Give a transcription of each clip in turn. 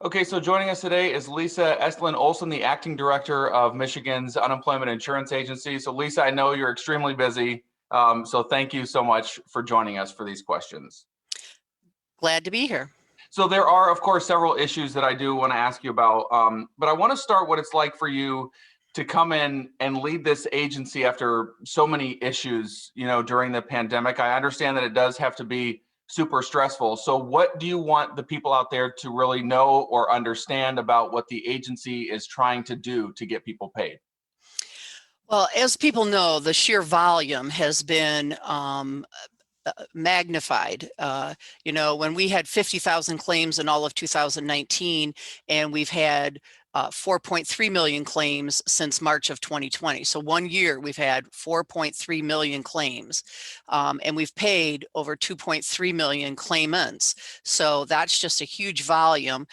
Okay, so joining us today is Liza Estlund Olson, the acting director of Michigan's Unemployment Insurance Agency. So Lisa, I know you're extremely busy, so thank you so much for joining us for these questions. Glad to be here. So there are, of course, several issues that I do want to ask you about, but I want to start what it's like for you to come in and lead this agency after so many issues, during the pandemic. I understand that it does have to be super stressful. So what do you want the people out there to really know or understand about what the agency is trying to do to get people paid? Well, as people know, the sheer volume has been magnified. When we had 50,000 claims in all of 2019, and we've had 4.3 million claims since March of 2020. So 1 year, we've had 4.3 million claims, and we've paid over 2.3 million claimants. So that's just a huge volume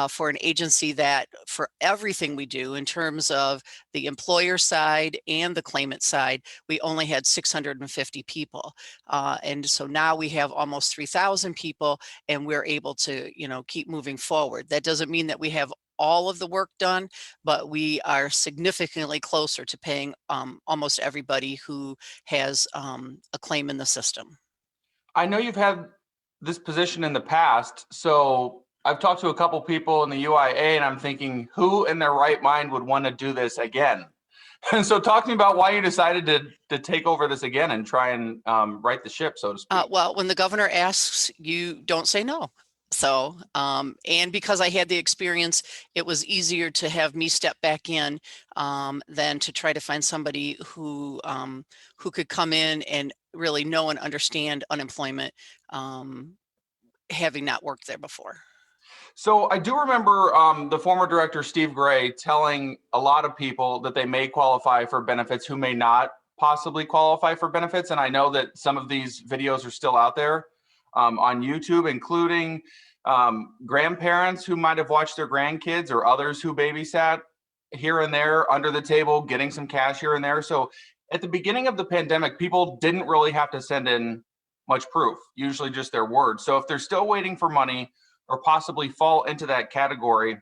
for an agency that, for everything we do in terms of the employer side and the claimant side, we only had 650 people. And so now we have almost 3,000 people, and we're able to, keep moving forward. That doesn't mean that we have all of the work done, but we are significantly closer to paying almost everybody who has a claim in the system. I know you've had this position in the past, so I've talked to a couple people in the UIA, and I'm thinking, who in their right mind would want to do this again? And so talk to me about why you decided to take over this again and try and right the ship, so to speak. Well, when the governor asks, you don't say no. So, and because I had the experience, it was easier to have me step back in than to try to find somebody who could come in and really know and understand unemployment, having not worked there before. So I do remember the former director, Steve Gray, telling a lot of people that they may qualify for benefits who may not possibly qualify for benefits. And I know that some of these videos are still out there on YouTube, including grandparents who might have watched their grandkids or others who babysat here and there under the table, getting some cash here and there. So at the beginning of the pandemic, people didn't really have to send in much proof, usually just their word. So if they're still waiting for money or possibly fall into that category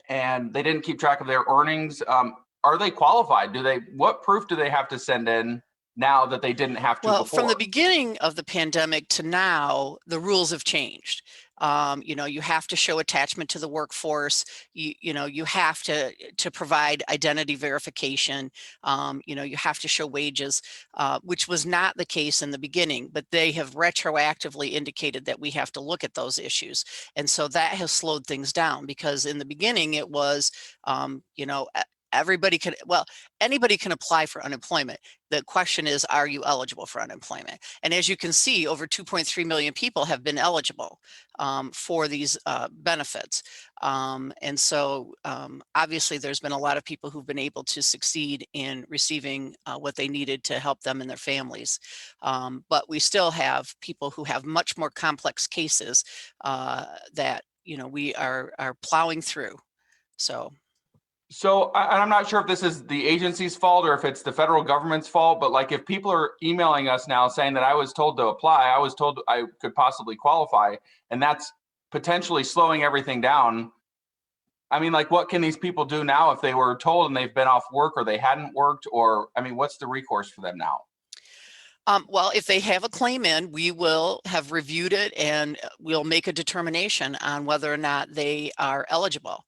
and they didn't keep track of their earnings, are they qualified? What proof do they have to send in now that they didn't have to Well, before? from the beginning of the pandemic to now, the rules have changed. You have to show attachment to the workforce. You have to provide identity verification. You have to show wages, which was not the case in the beginning, but they have retroactively indicated that we have to look at those issues. And so that has slowed things down, because in the beginning it was, anybody can apply for unemployment. The question is, are you eligible for unemployment? And as you can see, over 2.3 million people have been eligible for these benefits. And so obviously there's been a lot of people who've been able to succeed in receiving what they needed to help them and their families. But we still have people who have much more complex cases that, we are plowing through. So I'm not sure if this is the agency's fault or if it's the federal government's fault, but like if people are emailing us now saying that I was told to apply, I was told I could possibly qualify, and that's potentially slowing everything down. I mean, like, what can these people do now if they were told and they've been off work or they hadn't worked? Or, I mean, what's the recourse for them now? Well, if they have a claim in, we will have reviewed it, and we'll make a determination on whether or not they are eligible.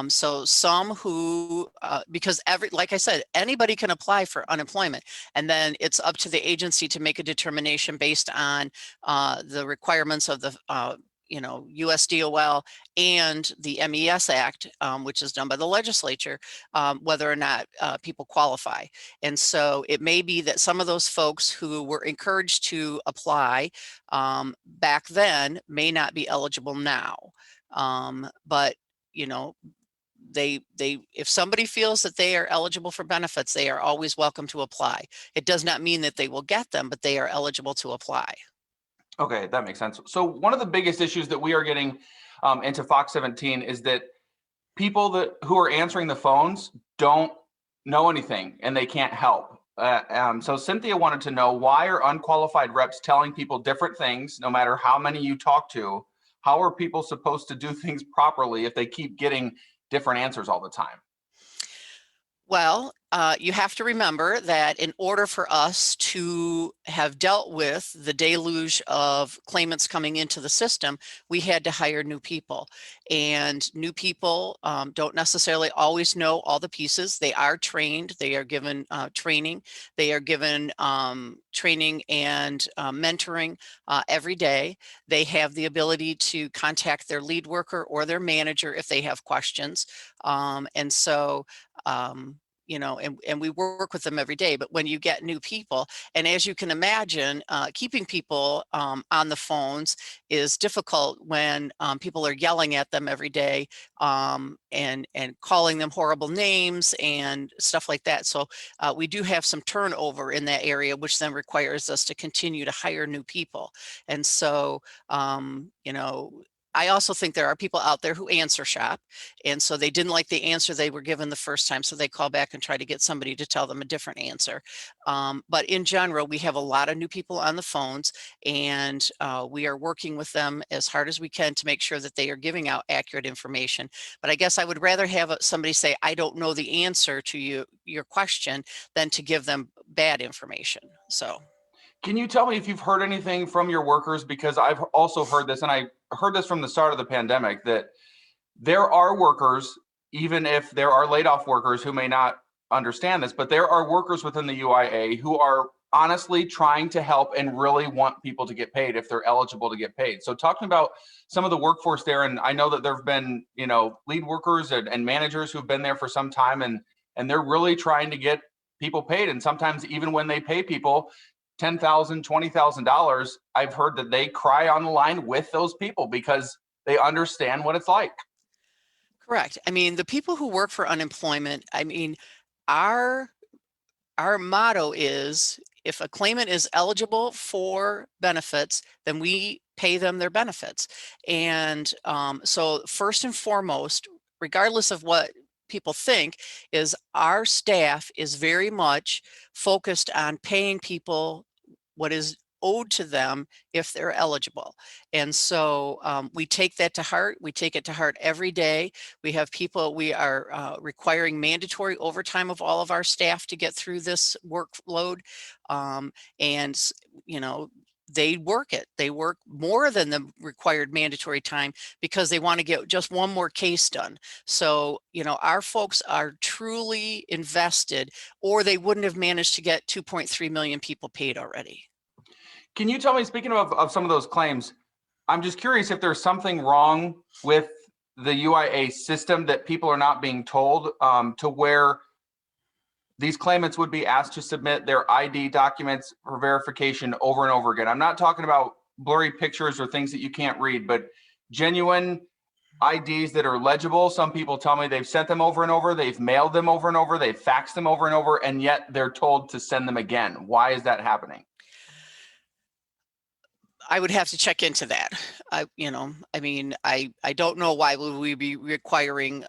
So some who, because like I said, anybody can apply for unemployment, and then it's up to the agency to make a determination based on the requirements of the USDOL and the MES Act, which is done by the legislature, whether or not people qualify. And so it may be that some of those folks who were encouraged to apply back then may not be eligible now. But if somebody feels that they are eligible for benefits, they are always welcome to apply. It does not mean that they will get them, but they are eligible to apply. Okay, that makes sense. So one of the biggest issues that we are getting into Fox 17 is that people who are answering the phones don't know anything and they can't help. So Cynthia wanted to know, why are unqualified reps telling people different things, no matter how many you talk to, how are people supposed to do things properly if they keep getting different answers all the time? Well, you have to remember that in order for us to have dealt with the deluge of claimants coming into the system, we had to hire new people. And new people don't necessarily always know all the pieces. They are trained, they are given training, they are given training and mentoring every day. They have the ability to contact their lead worker or their manager if they have questions. And so, you know, and we work with them every day. But when you get new people, and as you can imagine, keeping people on the phones is difficult when people are yelling at them every day and calling them horrible names and stuff like that. So we do have some turnover in that area, which then requires us to continue to hire new people. And so, you know, I also think there are people out there who answer shop. And so they didn't like the answer they were given the first time. So they call back and try to get somebody to tell them a different answer. But in general, we have a lot of new people on the phones, and we are working with them as hard as we can to make sure that they are giving out accurate information. But I guess I would rather have somebody say, I don't know the answer to your question, than to give them bad information. So. Can you tell me if you've heard anything from your workers? Because I've also heard this, and I heard this from the start of the pandemic, that there are workers, even if there are laid off workers who may not understand this, but there are workers within the UIA who are honestly trying to help and really want people to get paid if they're eligible to get paid. So talking about some of the workforce there, and I know that there have been, you know, lead workers and managers who've been there for some time, and they're really trying to get people paid. And sometimes even when they pay people $10,000, $20,000, I've heard that they cry on the line with those people because they understand what it's like. Correct. I mean, the people who work for unemployment, I mean, our our motto is, if a claimant is eligible for benefits, then we pay them their benefits. And so first and foremost, regardless of what people think, is our staff is very much focused on paying people what is owed to them if they're eligible. And so we take that to heart. We take it to heart every day. We have people, we are requiring mandatory overtime of all of our staff to get through this workload. And, you know, they work it. They work more than the required mandatory time because they want to get just one more case done. So, you know, our folks are truly invested, or they wouldn't have managed to get 2.3 million people paid already. Can you tell me, speaking of some of those claims, I'm just curious if there's something wrong with the UIA system that people are not being told, to where these claimants would be asked to submit their ID documents for verification over and over again. I'm not talking about blurry pictures or things that you can't read, but genuine IDs that are legible. Some people tell me they've sent them over and over, they've mailed them over and over, they've faxed them over and over, and yet they're told to send them again. Why is that happening? I would have to check into that. I mean, I don't know why would we be requiring,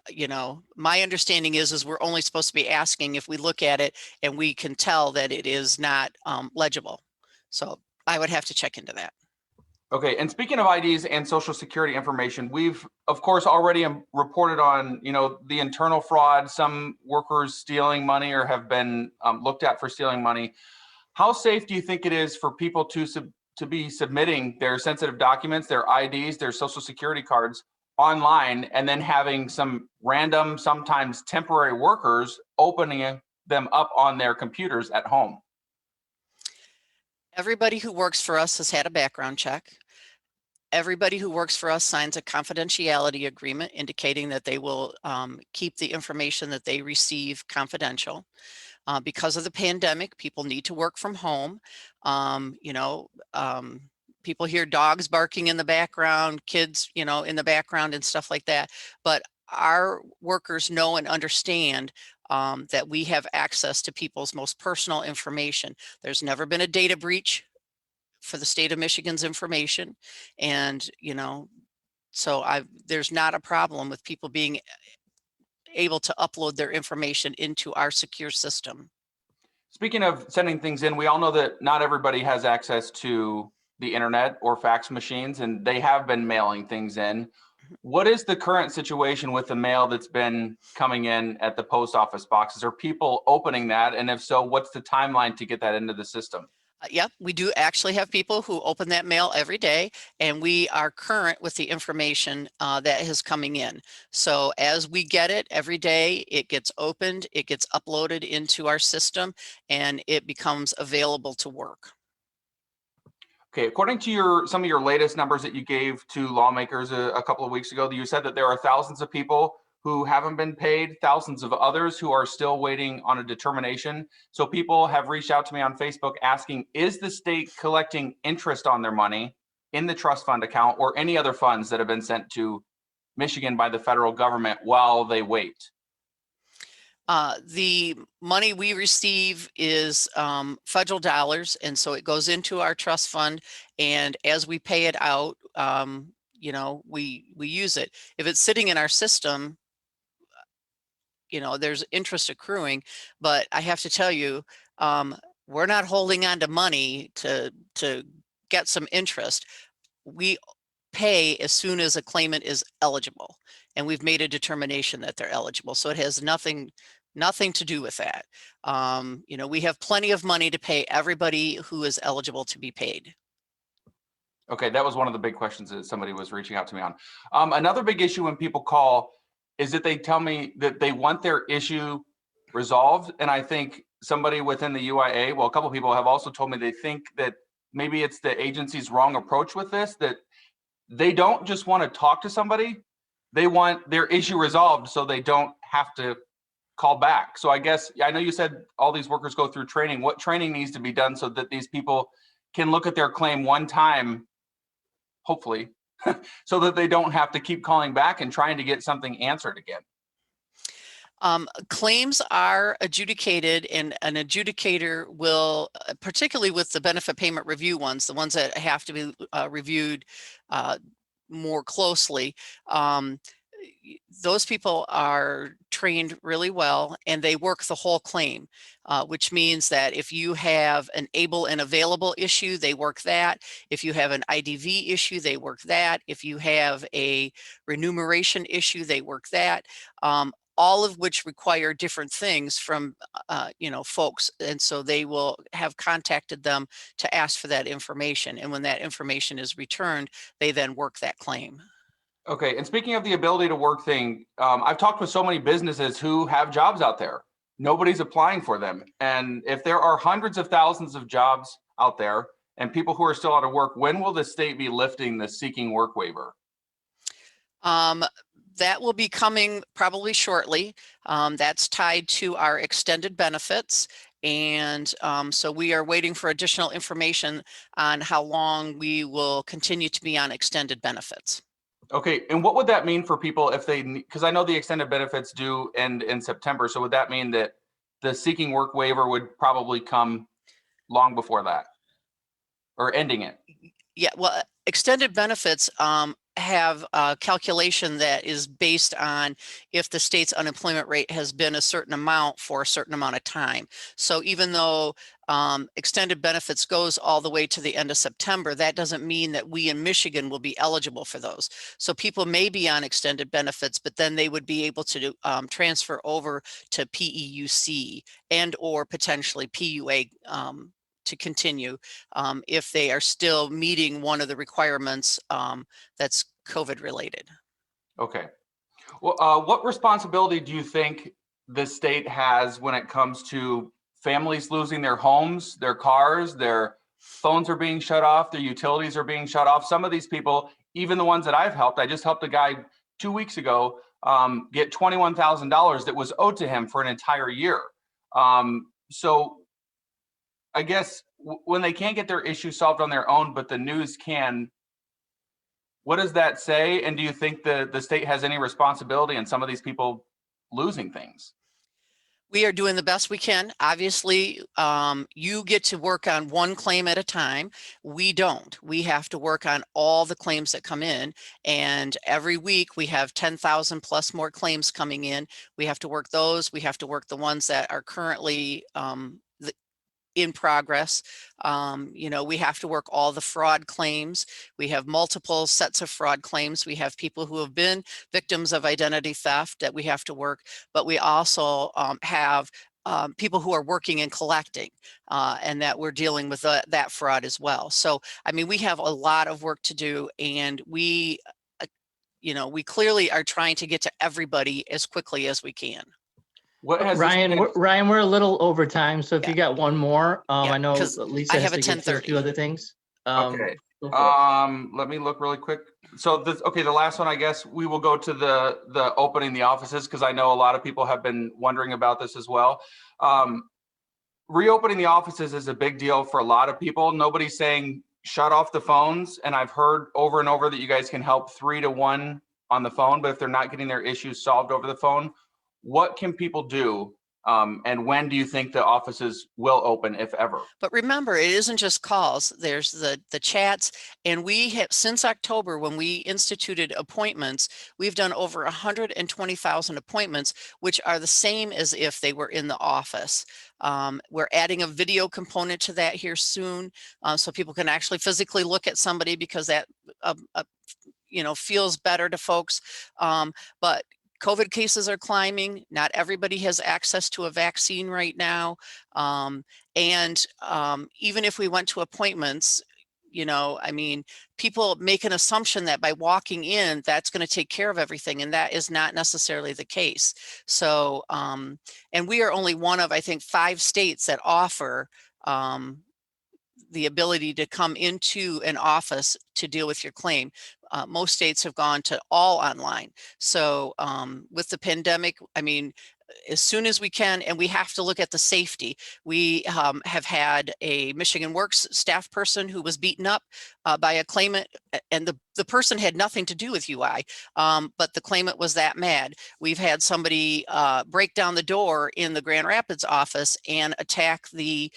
my understanding is we're only supposed to be asking if we look at it and we can tell that it is not legible. So I would have to check into that. Okay, and speaking of IDs and social security information, we've of course already reported on, the internal fraud, some workers stealing money or have been looked at for stealing money. How safe do you think it is for people to be submitting their sensitive documents, their IDs, their social security cards online, and then having some random, sometimes temporary workers opening them up on their computers at home? Everybody who works for us has had a background check. Everybody who works for us signs a confidentiality agreement indicating that they will keep the information that they receive confidential. Because of the pandemic, people need to work from home. People hear dogs barking in the background, kids, in the background and stuff like that. But our workers know and understand that we have access to people's most personal information. There's never been a data breach for the state of Michigan's information. And, so there's not a problem with people being able to upload their information into our secure system. Speaking of sending things in, we all know that not everybody has access to the internet or fax machines, and they have been mailing things in. What is the current situation with the mail that's been coming in at the post office boxes? Are people opening that? And if so, what's the timeline to get that into the system? Yep, we do actually have people who open that mail every day, and we are current with the information that is coming in. So as we get it every day, it gets opened, it gets uploaded into our system, and it becomes available to work. Okay, according to some of your latest numbers that you gave to lawmakers a couple of weeks ago, you said that there are thousands of people who haven't been paid, thousands of others who are still waiting on a determination. So people have reached out to me on Facebook asking, is the state collecting interest on their money in the trust fund account or any other funds that have been sent to Michigan by the federal government while they wait? The money we receive is federal dollars, and so it goes into our trust fund, and as we pay it out, you know, we use it. If it's sitting in our system, you know, there's interest accruing, but I have to tell you, we're not holding on to money to get some interest. We pay as soon as a claimant is eligible, and we've made a determination that they're eligible. So it has nothing to do with that. You know, we have plenty of money to pay everybody who is eligible to be paid. Okay, that was one of the big questions that somebody was reaching out to me on. Another big issue when people call is that they tell me that they want their issue resolved. And I think somebody within the UIA, well, a couple of people have also told me they think that maybe it's the agency's wrong approach with this, that they don't just want to talk to somebody, they want their issue resolved so they don't have to call back. So I guess, I know you said all these workers go through training. What training needs to be done so that these people can look at their claim one time, hopefully, so that they don't have to keep calling back and trying to get something answered again? Claims are adjudicated, and an adjudicator will, particularly with the benefit payment review ones, the ones that have to be reviewed more closely, those people are trained really well, and they work the whole claim, which means that if you have an able and available issue, they work that. If you have an IDV issue, they work that. If you have a remuneration issue, they work that. All of which require different things from, you know, folks. And so they will have contacted them to ask for that information. And when that information is returned, they then work that claim. Okay, and speaking of the ability to work thing, I've talked with so many businesses who have jobs out there. Nobody's applying for them. And if there are hundreds of thousands of jobs out there and people who are still out of work, when will the state be lifting the seeking work waiver? That will be coming probably shortly. That's tied to our extended benefits. And so we are waiting for additional information on how long we will continue to be on extended benefits. Okay, and what would that mean for people if they, because I know the extended benefits do end in September, so would that mean that the seeking work waiver would probably come long before that, or ending it? Yeah, well, extended benefits have a calculation that is based on if the state's unemployment rate has been a certain amount for a certain amount of time. So even though extended benefits goes all the way to the end of September, that doesn't mean that we in Michigan will be eligible for those. So people may be on extended benefits, but then they would be able to transfer over to PEUC and or potentially PUA to continue if they are still meeting one of the requirements that's COVID related. Okay. Well, what responsibility do you think the state has when it comes to families losing their homes, their cars, their phones are being shut off, their utilities are being shut off? Some of these people, even the ones that I've helped, I just helped a guy 2 weeks ago get $21,000 that was owed to him for an entire year. So I guess when they can't get their issue solved on their own, but the news can, what does that say? And do you think the state has any responsibility in some of these people losing things? We are doing the best we can. Obviously, you get to work on one claim at a time. We don't. We have to work on all the claims that come in. And every week we have 10,000 plus more claims coming in. We have to work those. We have to work the ones that are currently in progress. You know, we have to work all the fraud claims. We have multiple sets of fraud claims. We have people who have been victims of identity theft that we have to work, but we also have people who are working and collecting, and that we're dealing with that fraud as well. So, I mean, we have a lot of work to do, and we, you know, we clearly are trying to get to everybody as quickly as we can. What has Ryan, we're a little over time, so if Yeah. you got one more, Yeah, I know 'cause Lisa I has have a to get to a 10:30. few other things. Okay. Go for it. Let me look really quick. So this, okay, the last one, I guess we will go to the opening the offices, because I know a lot of people have been wondering about this as well. Reopening the offices is a big deal for a lot of people. Nobody's saying shut off the phones, and I've heard over and over that you guys can help 3 to 1 on the phone, but if they're not getting their issues solved over the phone, what can people do? And when do you think the offices will open, if ever? But remember, it isn't just calls. There's the chats, and we have, since October, when we instituted appointments, we've done over 120,000 appointments, which are the same as if they were in the office. We're adding a video component to that here soon, so people can actually physically look at somebody, because that you know, feels better to folks. But COVID cases are climbing. Not everybody has access to a vaccine right now. Even if we went to appointments, you know, I mean, people make an assumption that by walking in, that's going to take care of everything. And that is not necessarily the case. So, and we are only one of, I think, 5 states that offer the ability to come into an office to deal with your claim. Most states have gone to all online. So with the pandemic, I mean, as soon as we can, and we have to look at the safety. We have had a Michigan Works staff person who was beaten up by a claimant, and the person had nothing to do with UI, but the claimant was that mad. We've had somebody break down the door in the Grand Rapids office and attack the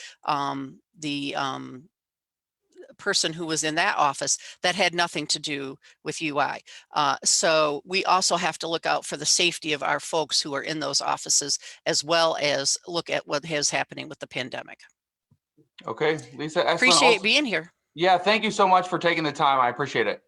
person who was in that office that had nothing to do with UI. So we also have to look out for the safety of our folks who are in those offices, as well as look at what is happening with the pandemic. Okay, Liza Estlund Appreciate Olson. being here. Yeah, thank you so much for taking the time. I appreciate it.